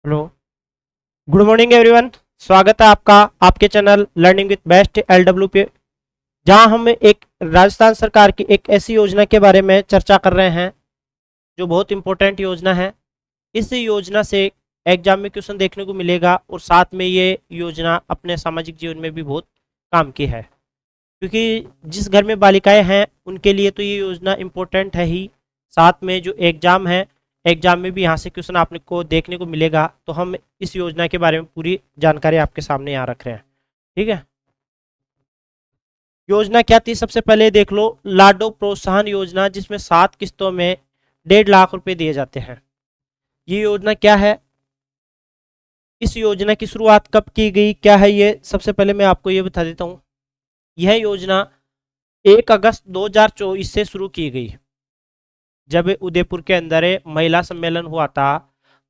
Hello. Good morning everyone. स्वागत है आपका आपके channel learning with best LW पे, जहां हम एक राजस्थान सरकार की एक ऐसी योजना के बारे में चर्चा कर रहे हैं जो बहुत इंपॉर्टेंट योजना है। इस योजना से एग्जाम में क्वेश्चन देखने को मिलेगा और साथ में ये योजना अपने सामाजिक जीवन में भी बहुत काम की है, क्योंकि जिस घर में बालिकाएं हैं उनके लिए तो ये योजना इम्पोर्टेंट है ही। साथ में जो एग्ज़ाम है, एग्ज़ाम में भी यहाँ से क्वेश्चन आपने को देखने को मिलेगा, तो हम इस योजना के बारे में पूरी जानकारी आपके सामने यहाँ रख रहे हैं। ठीक है, योजना क्या थी सबसे पहले देख लो। लाडो प्रोत्साहन योजना, जिसमें 7 किस्तों में 1.5 लाख रुपए दिए जाते हैं। ये योजना क्या है, इस योजना की शुरुआत कब की गई, क्या है ये, सबसे पहले मैं आपको ये बता देता हूँ। यह योजना 1 अगस्त 2024 से शुरू की गई। जब उदयपुर के अंदर महिला सम्मेलन हुआ था,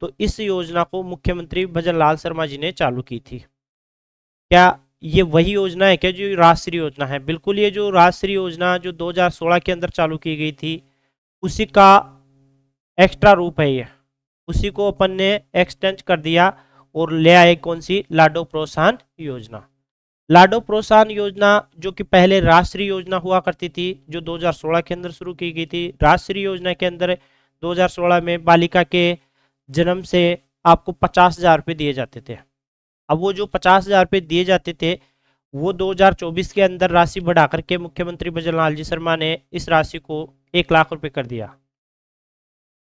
तो इस योजना को मुख्यमंत्री भजन लाल शर्मा जी ने चालू की थी। क्या ये वही योजना है क्या जो राष्ट्रीय योजना है? बिल्कुल, ये जो राष्ट्रीय योजना जो 2016 के अंदर चालू की गई थी, उसी का एक्स्ट्रा रूप है ये। उसी को अपन ने एक्सटेंड कर दिया और ले आए कौन सी, लाडो प्रोत्साहन योजना। लाडो प्रोत्साहन योजना जो कि पहले राष्ट्रीय योजना हुआ करती थी, जो 2016 के अंदर शुरू की गई थी। राष्ट्रीय योजना के अंदर 2016 में बालिका के जन्म से आपको 50,000 रुपये दिए जाते थे। अब वो जो 50,000 रुपये दिए जाते थे, वो 2024 के अंदर राशि बढ़ा करके मुख्यमंत्री भजन लाल जी शर्मा ने इस राशि को 1 लाख रुपये कर दिया।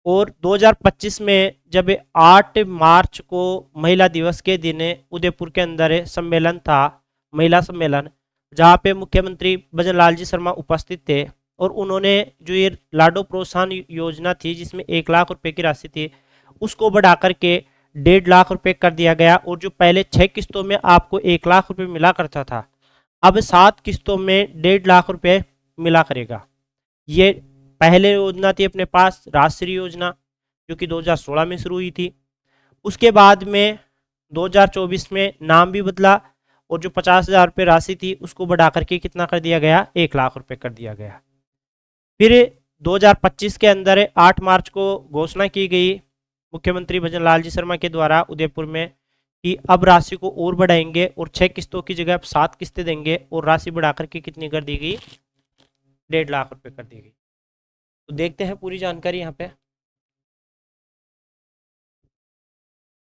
और 2025 में जब 8 मार्च को महिला दिवस के दिन उदयपुर के अंदर सम्मेलन था, महिला सम्मेलन, जहाँ पे मुख्यमंत्री भजन लाल जी शर्मा उपस्थित थे, और उन्होंने जो ये लाडो प्रोत्साहन योजना थी जिसमें 1 लाख रुपए की राशि थी, उसको बढ़ा करके 1.5 लाख रुपए कर दिया गया। और जो पहले 6 किस्तों में आपको 1 लाख रुपए मिला करता था, अब 7 किस्तों में 1.5 लाख रुपए मिला करेगा। ये पहले योजना थी अपने पास राष्ट्रीय योजना, जो कि 2016 में शुरू हुई थी। उसके बाद में 2024 में नाम भी बदला, और जो 50,000 रुपये राशि थी उसको बढ़ा करके कितना कर दिया गया, 1 लाख रुपए कर दिया गया। फिर 2025 के अंदर 8 मार्च को घोषणा की गई मुख्यमंत्री भजन लाल जी शर्मा के द्वारा उदयपुर में, कि अब राशि को और बढ़ाएंगे और 6 किस्तों की जगह अब 7 किस्तें देंगे, और राशि बढ़ा करके कितनी कर दी गई, 1.5 लाख रुपए कर दी गई। तो देखते हैं पूरी जानकारी यहाँ पे।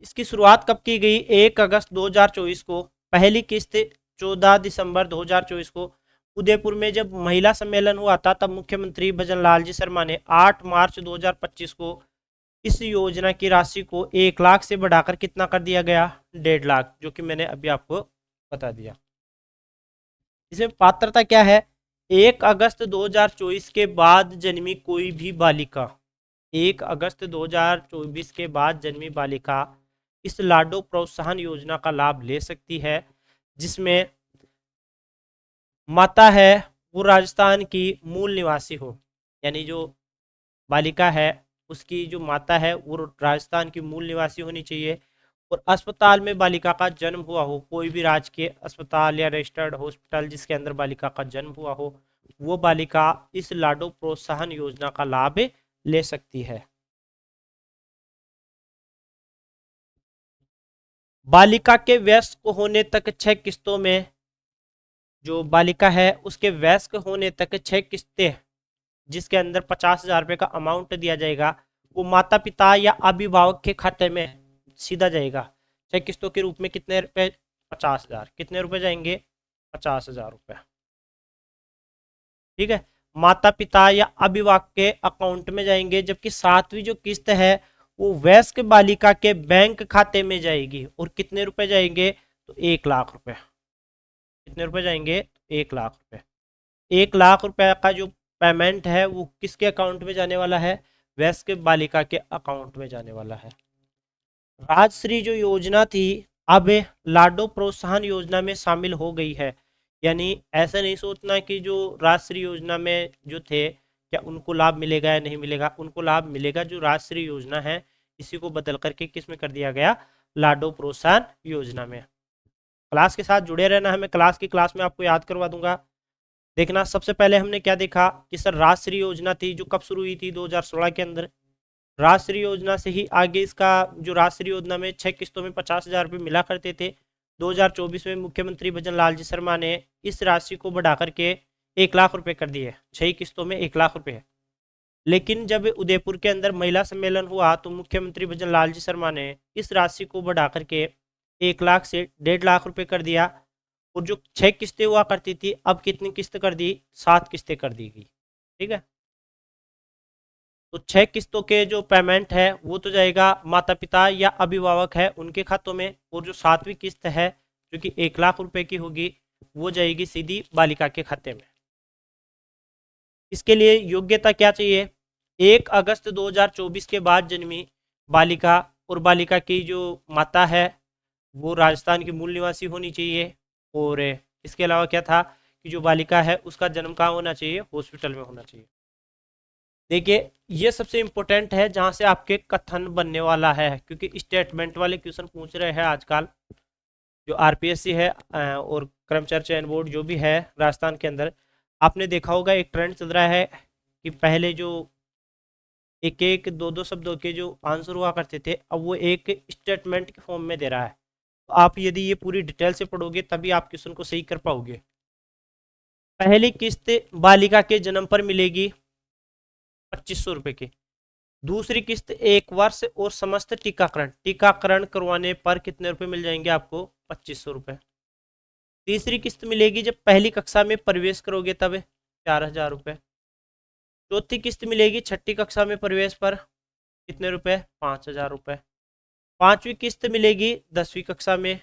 इसकी शुरुआत कब की गई, 1 अगस्त 2024 को। पहली किस्त 14 दिसंबर 2024 को उदयपुर में जब महिला सम्मेलन हुआ था, तब मुख्यमंत्री भजन लाल जी शर्मा ने 8 मार्च 2025 को इस योजना की राशि को 1 लाख से बढ़ाकर कितना कर दिया गया, 1.5 लाख, जो कि मैंने अभी आपको बता दिया। इसमें पात्रता क्या है, 1 अगस्त 2024 के बाद जन्मी कोई भी बालिका, 1 अगस्त 2024 के बाद जन्मी बालिका इस लाडो प्रोत्साहन योजना का लाभ ले सकती है, जिसमें माता है वो राजस्थान की मूल निवासी हो। यानी जो बालिका है उसकी जो माता है वो राजस्थान की मूल निवासी होनी चाहिए, और अस्पताल में बालिका का जन्म हुआ हो, कोई भी राजकीय अस्पताल या रजिस्टर्ड हॉस्पिटल जिसके अंदर बालिका का जन्म हुआ हो, वो बालिका इस लाडो प्रोत्साहन योजना का लाभ ले सकती है। बालिका के वयस्क होने तक 6 किस्तों में, जो बालिका है उसके वयस्क होने तक 6 किस्तें, जिसके अंदर 50,000 रुपये का अमाउंट दिया जाएगा, वो माता पिता या अभिभावक के खाते में सीधा जाएगा। 6 किस्तों के रूप में कितने रुपए, 50,000। कितने रुपए जाएंगे, 50,000 रुपये। ठीक है, माता पिता या अभिभावक के अकाउंट में जाएंगे, जबकि 7वीं जो किस्त है वो वयस्क बालिका के बैंक खाते में जाएगी। और कितने रुपए जाएंगे, तो 1 लाख रुपए। कितने रुपए जाएंगे, 1 लाख रुपए। 1 लाख रुपए का जो पेमेंट है वो किसके अकाउंट में जाने वाला है, वयस्क बालिका के अकाउंट में जाने वाला है। राजश्री जो योजना थी, अब लाडो प्रोत्साहन योजना में शामिल हो गई है। यानी ऐसा नहीं सोचना कि जो राजश्री योजना में जो थे, क्या उनको लाभ मिलेगा या नहीं मिलेगा, उनको लाभ मिलेगा। जो राजश्री योजना है इसी को बदल करके किस में कर दिया गया, लाडो प्रोत्साहन योजना में। क्लास के साथ जुड़े रहना है, मैं क्लास में आपको याद करवा दूंगा। देखना, सबसे पहले हमने क्या देखा कि सर राजश्री योजना थी जो कब शुरू हुई थी, 2016 के अंदर। राष्ट्रीय योजना से ही आगे इसका जो राष्ट्रीय योजना में 6 किस्तों में 50,000 रुपये मिला करते थे, 2024 में मुख्यमंत्री भजन लाल जी शर्मा ने इस राशि को बढ़ा करके 1 लाख रुपए कर दिए। 6 किस्तों में 1 लाख रुपए। लेकिन जब उदयपुर के अंदर महिला सम्मेलन हुआ तो मुख्यमंत्री भजन लाल जी शर्मा ने इस राशि को बढ़ा करके 1 लाख से 1.5 लाख रुपए कर दिया। और जो 6 किस्तें हुआ करती थी, अब कितनी किस्त कर दी? 7 किस्तें कर दी गई। ठीक है, तो 6 किस्तों के जो पेमेंट है वो तो जाएगा माता पिता या अभिभावक है उनके खातों में, और जो 7वीं किस्त है जो कि 1 लाख रुपए की होगी वो जाएगी सीधी बालिका के खाते में। इसके लिए योग्यता क्या चाहिए? 1 अगस्त 2024 के बाद जन्मी बालिका, और बालिका की जो माता है वो राजस्थान की मूल निवासी होनी चाहिए। और इसके अलावा क्या था कि जो बालिका है उसका जन्म कहाँ होना चाहिए? हॉस्पिटल में होना चाहिए। देखिए, ये सबसे इम्पोर्टेंट है जहाँ से आपके कथन बनने वाला है, क्योंकि स्टेटमेंट वाले क्वेश्चन पूछ रहे हैं आजकल। जो आरपीएससी है और कर्मचारी चयन बोर्ड जो भी है राजस्थान के अंदर, आपने देखा होगा एक ट्रेंड चल रहा है कि पहले जो एक एक दो दो शब्दों के जो आंसर हुआ करते थे, अब वो एक स्टेटमेंट के फॉर्म में दे रहा है। तो आप यदि ये पूरी डिटेल से पढ़ोगे तभी आप क्वेश्चन को सही कर पाओगे। पहली किस्त बालिका के जन्म पर मिलेगी 2500 रुपये की। दूसरी किस्त 1 वर्ष और समस्त टीकाकरण करवाने पर कितने रुपए मिल जाएंगे आपको? 2500 रुपये। तीसरी किस्त मिलेगी जब पहली कक्षा में प्रवेश करोगे तब 4000 रुपये। चौथी किस्त मिलेगी छठी कक्षा में प्रवेश पर, कितने रुपए? 5000 रुपये। पांचवी किस्त मिलेगी 10वीं कक्षा में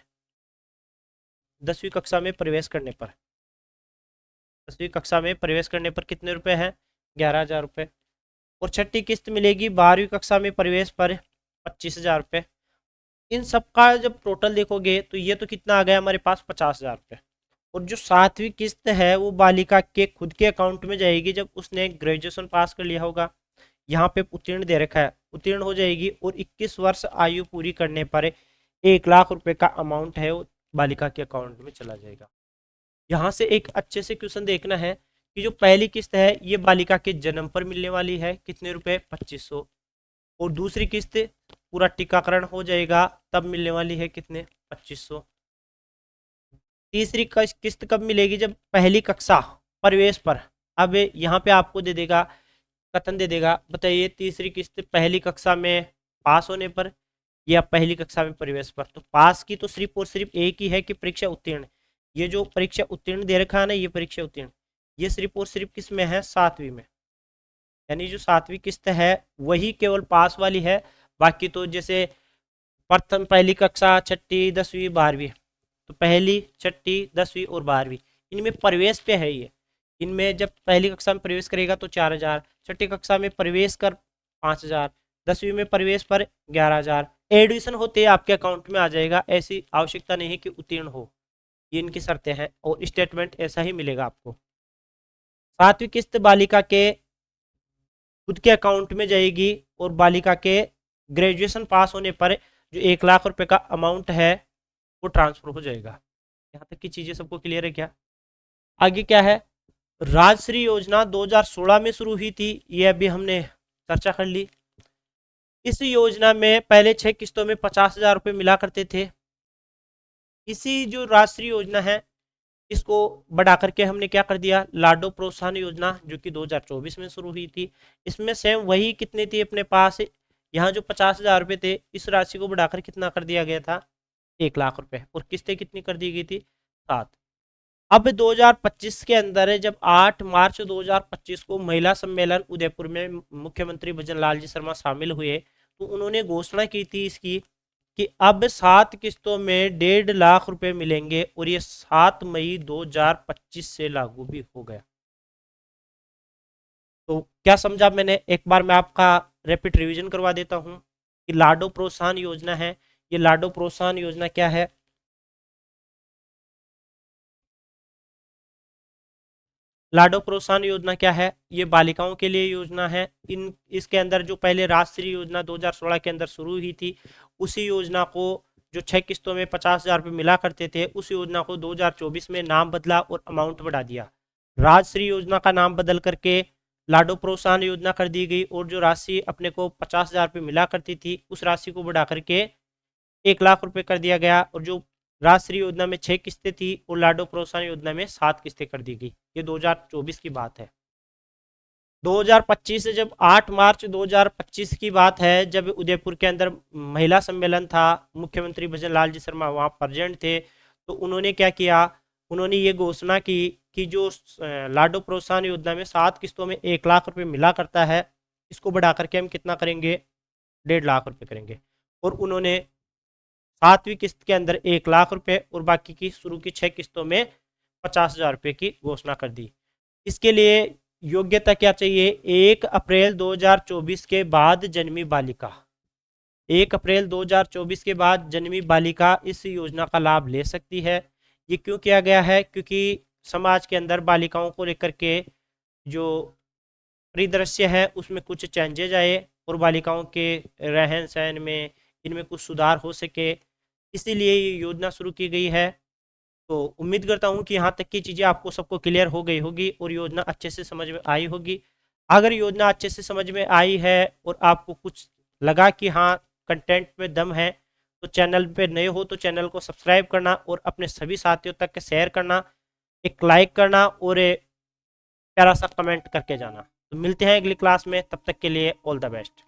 प्रवेश करने पर। 10वीं कक्षा में प्रवेश करने पर कितने रुपए हैं? 11,000 रुपये। और छठी किस्त मिलेगी 12वीं कक्षा में प्रवेश पर 25,000 रुपये। इन सब का जब टोटल देखोगे तो ये तो कितना आ गया हमारे पास? 50,000 रुपये। और जो 7वीं किस्त है वो बालिका के खुद के अकाउंट में जाएगी जब उसने ग्रेजुएशन पास कर लिया होगा। यहाँ पे उत्तीर्ण दे रखा है, उत्तीर्ण हो जाएगी, और 21 वर्ष आयु पूरी करने पर 1 लाख रुपए का अमाउंट है वो बालिका के अकाउंट में चला जाएगा। यहाँ से एक अच्छे से क्वेश्चन देखना है कि जो पहली किस्त है ये बालिका के जन्म पर मिलने वाली है, कितने रुपए? 2500। और दूसरी किस्त पूरा टीकाकरण हो जाएगा तब मिलने वाली है, कितने? 2500। तीसरी किस्त कब मिलेगी? जब पहली कक्षा प्रवेश पर। अब यहाँ पे आपको दे देगा, कथन दे देगा, बताइए तीसरी किस्त पहली कक्षा में पास होने पर या पहली कक्षा में प्रवेश पर। तो पास की तो सिर्फ और सिर्फ एक ही है कि परीक्षा उत्तीर्ण। ये जो परीक्षा उत्तीर्ण दे रखा है ना, ये परीक्षा उत्तीर्ण, ये सिर्फ और सिर्फ किस में है? 7वीं में। यानी जो 7वीं किस्त है वही केवल पास वाली है। बाकी तो जैसे प्रथम, पहली कक्षा, छठी, 10वीं, 12वीं, तो पहली, छठी, 10वीं और 12वीं इनमें प्रवेश पे है ये। इनमें जब पहली कक्षा में प्रवेश करेगा तो 4,000, छठी कक्षा में प्रवेश कर 5,000, 10वीं में प्रवेश पर 11,000, एडमिशन होते आपके अकाउंट में आ जाएगा। ऐसी आवश्यकता नहीं है कि उत्तीर्ण हो, ये इनकी शर्तें हैं और स्टेटमेंट ऐसा ही मिलेगा आपको। 7वीं किस्त बालिका के खुद के अकाउंट में जाएगी और बालिका के ग्रेजुएशन पास होने पर जो 1 लाख रुपए का अमाउंट है वो ट्रांसफर हो जाएगा। यहाँ तक की चीजें सबको क्लियर है क्या? आगे क्या है? राजश्री योजना 2016 में शुरू हुई थी, ये अभी हमने चर्चा कर ली। इस योजना में पहले 6 किस्तों में 50,000 रुपये मिला करते थे। इसी जो राजश्री योजना है इसको बढ़ा करके हमने क्या कर दिया? लाडो प्रोत्साहन योजना जो कि 2024 में शुरू हुई थी, इसमें सेम वही कितनी थी अपने पास? यहाँ जो 50,000 रुपये थे इस राशि को बढ़ाकर कितना कर दिया गया था? 1 लाख रुपए। और किस्तें कितनी कर दी गई थी? 7। अब 2025 के अंदर जब 8 मार्च 2025 को महिला सम्मेलन उदयपुर में मुख्यमंत्री भजन लाल जी शर्मा शामिल हुए तो उन्होंने घोषणा की थी इसकी कि अब 7 किस्तों में 1.5 लाख रुपए मिलेंगे, और ये 7 मई 2025 से लागू भी हो गया। तो क्या समझा मैंने? एक बार मैं आपका रैपिड रिवीजन करवा देता हूं कि लाडो प्रोत्साहन योजना है। ये लाडो प्रोत्साहन योजना क्या है? लाडो प्रोत्साहन योजना क्या है? ये बालिकाओं के लिए योजना है। इसके अंदर जो पहले राष्ट्रीय योजना 2016 के अंदर शुरू हुई थी, उसी योजना को जो 6 किस्तों में 50,000 रुपये मिला करते थे, उस योजना को 2024 में नाम बदला और अमाउंट बढ़ा दिया। राजश्री योजना का नाम बदल करके लाडो प्रोत्साहन योजना कर दी गई और जो राशि अपने को 50,000 रुपये मिला करती थी उस राशि को बढ़ा करके 1 लाख रुपए कर दिया गया। और जो राष्ट्रीय योजना में 6 किस्तें थी और लाडो प्रोत्साहन योजना में 7 किस्तें कर दी गई। ये 2024 की बात है। 2025 से जब 8 मार्च 2025 की बात है, जब उदयपुर के अंदर महिला सम्मेलन था, मुख्यमंत्री भजन लाल जी शर्मा वहाँ प्रेजेंट थे, तो उन्होंने क्या किया, उन्होंने ये घोषणा की कि जो लाडो प्रोत्साहन योजना में 7 किस्तों में 1 लाख रुपए मिला करता है, इसको बढ़ा करके हम कितना करेंगे, 1.5 लाख रुपए करेंगे। और उन्होंने 7वीं किस्त के अंदर 1 लाख रुपए और बाकी की शुरू की 6 किस्तों में 50,000 रुपए की घोषणा कर दी। इसके लिए योग्यता क्या चाहिए, 1 अप्रैल 2024 के बाद जन्मी बालिका, 1 अप्रैल 2024 के बाद जन्मी बालिका इस योजना का लाभ ले सकती है। ये क्यों किया गया है, क्योंकि समाज के अंदर बालिकाओं को लेकर के जो परिदृश्य है उसमें कुछ चेंजेज आए और बालिकाओं के रहन सहन में इनमें कुछ सुधार हो सके, इसीलिए ये योजना शुरू की गई है। तो उम्मीद करता हूँ कि यहाँ तक की चीज़ें आपको सबको क्लियर हो गई होगी और योजना अच्छे से समझ में आई होगी। अगर योजना अच्छे से समझ में आई है और आपको कुछ लगा कि हाँ कंटेंट में दम है, तो चैनल पे नए हो तो चैनल को सब्सक्राइब करना और अपने सभी साथियों तक शेयर करना, एक लाइक करना और एक प्यारा सा कमेंट करके जाना। तो मिलते हैं अगली क्लास में, तब तक के लिए ऑल द बेस्ट।